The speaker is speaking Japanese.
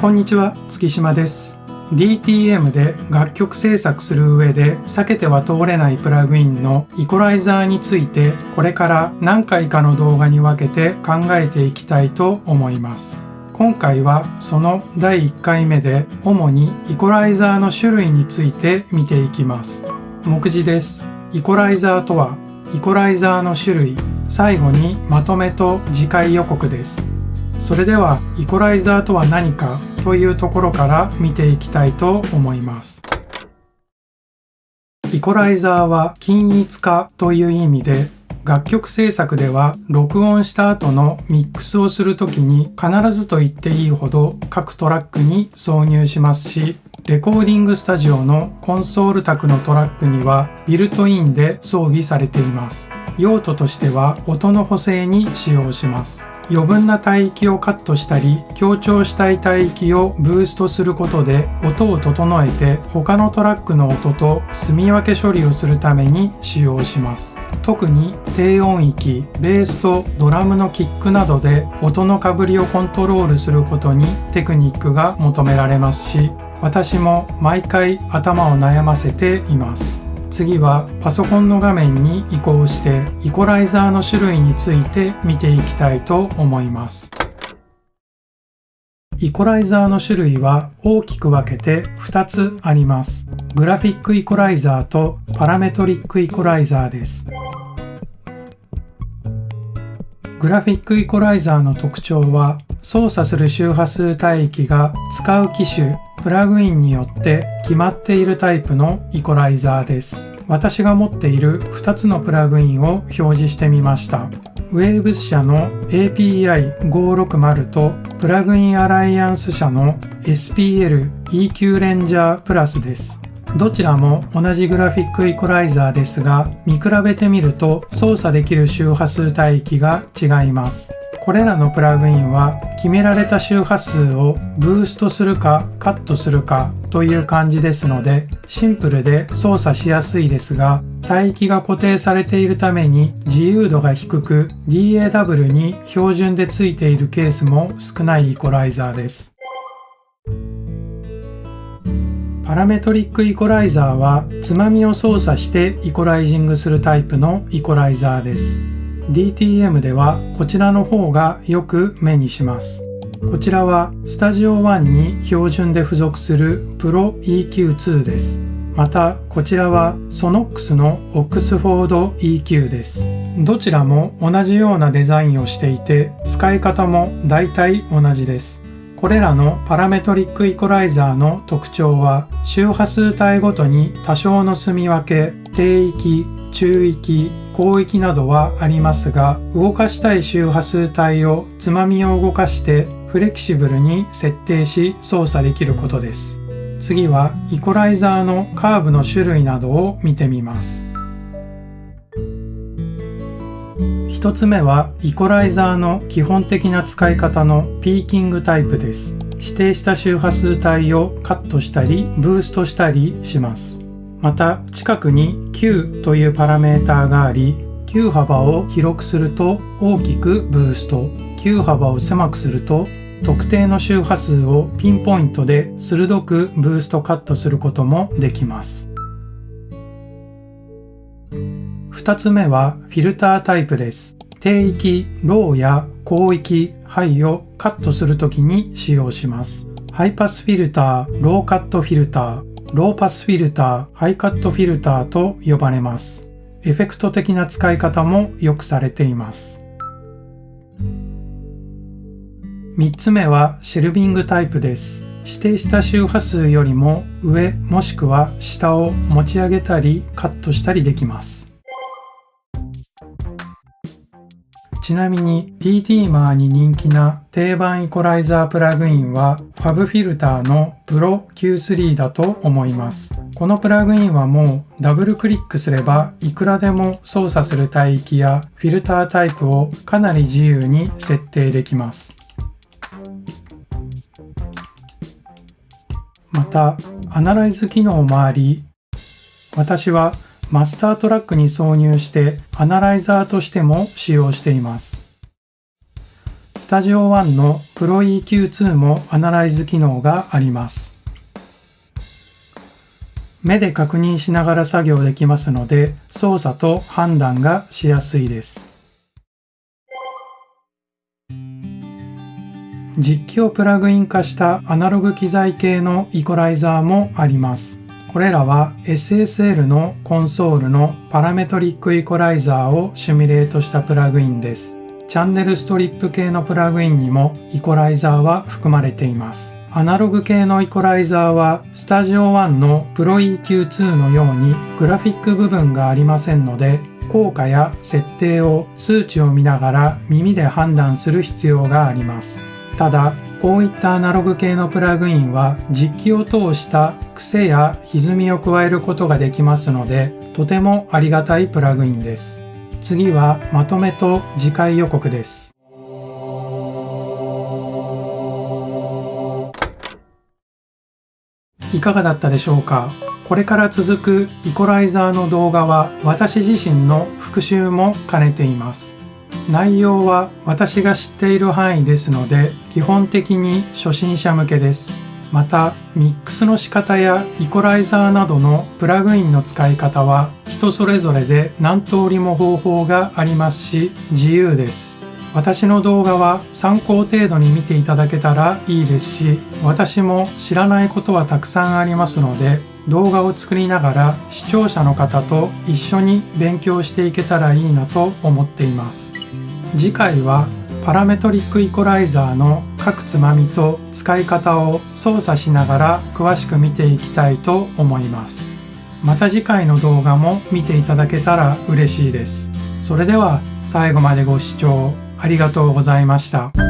こんにちは、月島です。DTM で楽曲制作する上で避けては通れないプラグインのイコライザーについてこれから何回かの動画に分けて考えていきたいと思います。今回はその第1回目で主にイコライザーの種類について見ていきます。目次です。イコライザーとは、イコライザーの種類、最後にまとめと次回予告です。それではイコライザーとは何かというところから見ていきたいと思います。イコライザーは均一化という意味で、楽曲制作では録音した後のミックスをするときに必ずと言っていいほど各トラックに挿入しますし、レコーディングスタジオのコンソール卓のトラックにはビルトインで装備されています。用途としては音の補正に使用します。余分な帯域をカットしたり、強調したい帯域をブーストすることで音を整えて他のトラックの音と住み分け処理をするために使用します。特に低音域、ベースとドラムのキックなどで音のかぶりをコントロールすることにテクニックが求められますし、私も毎回頭を悩ませています。次はパソコンの画面に移行してイコライザーの種類について見ていきたいと思います。イコライザーの種類は大きく分けて2つあります。グラフィックイコライザーとパラメトリックイコライザーです。グラフィックイコライザーの特徴は、操作する周波数帯域が使う機種、プラグインによって決まっているタイプのイコライザーです。私が持っている2つのプラグインを表示してみました。Waves 社の API560 とプラグインアライアンス社の SPL EQ レンジャープラスです。どちらも同じグラフィックイコライザーですが、見比べてみると操作できる周波数帯域が違います。これらのプラグインは決められた周波数をブーストするかカットするかという感じですので、シンプルで操作しやすいですが、帯域が固定されているために自由度が低く DAW に標準でついているケースも少ないイコライザーです。パラメトリックイコライザーはつまみを操作してイコライジングするタイプのイコライザーです。DTM ではこちらの方がよく目にします。こちらはスタジオ1に標準で付属する Pro EQ2 です。またこちらはソノックスの Oxford EQ です。どちらも同じようなデザインをしていて、使い方も大体同じです。これらのパラメトリックイコライザーの特徴は、周波数帯ごとに多少の住み分け、低域、中域、高域などはありますが、動かしたい周波数帯をつまみを動かしてフレキシブルに設定し操作できることです。次はイコライザーのカーブの種類などを見てみます。一つ目はイコライザーの基本的な使い方のピーキングタイプです。指定した周波数帯をカットしたりブーストしたりします。また近くに Q というパラメーターがあり、Q 幅を広くすると大きくブースト、Q 幅を狭くすると特定の周波数をピンポイントで鋭くブーストカットすることもできます。2つ目はフィルタータイプです。低域、ローや高域、ハイをカットするときに使用します。ハイパスフィルター、ローカットフィルター、ローパスフィルター、ハイカットフィルターと呼ばれます。エフェクト的な使い方もよくされています。3つ目はシェルビングタイプです。指定した周波数よりも上もしくは下を持ち上げたりカットしたりできます。ちなみに DTMer に人気な定番イコライザープラグインは FabFilter の Pro Q3 だと思います。このプラグインはもうダブルクリックすればいくらでも操作する帯域やフィルタータイプをかなり自由に設定できます。またアナライズ機能もあり、私はマスタートラックに挿入してアナライザーとしても使用しています。スタジオ1の Pro EQ2 もアナライズ機能があります。目で確認しながら作業できますので、操作と判断がしやすいです。実機をプラグイン化したアナログ機材系のイコライザーもあります。これらは SSL のコンソールのパラメトリックイコライザーをシミュレートしたプラグインです。チャンネルストリップ系のプラグインにもイコライザーは含まれています。アナログ系のイコライザーはスタジオ1の Pro EQ2 のようにグラフィック部分がありませんので、効果や設定を数値を見ながら耳で判断する必要があります。ただ、こういったアナログ系のプラグインは実機を通した癖や歪みを加えることができますので、とてもありがたいプラグインです。次はまとめと次回予告です。いかがだったでしょうか。これから続くイコライザーの動画は私自身の復習も兼ねています。内容は私が知っている範囲ですので、基本的に初心者向けです。また、ミックスの仕方やイコライザーなどのプラグインの使い方は人それぞれで何通りも方法がありますし、自由です。私の動画は参考程度に見ていただけたらいいですし、私も知らないことはたくさんありますので、動画を作りながら視聴者の方と一緒に勉強していけたらいいなと思っています。次回はパラメトリックイコライザーの各つまみと使い方を操作しながら詳しく見ていきたいと思います。また次回の動画も見ていただけたら嬉しいです。それでは最後までご視聴ありがとうございました。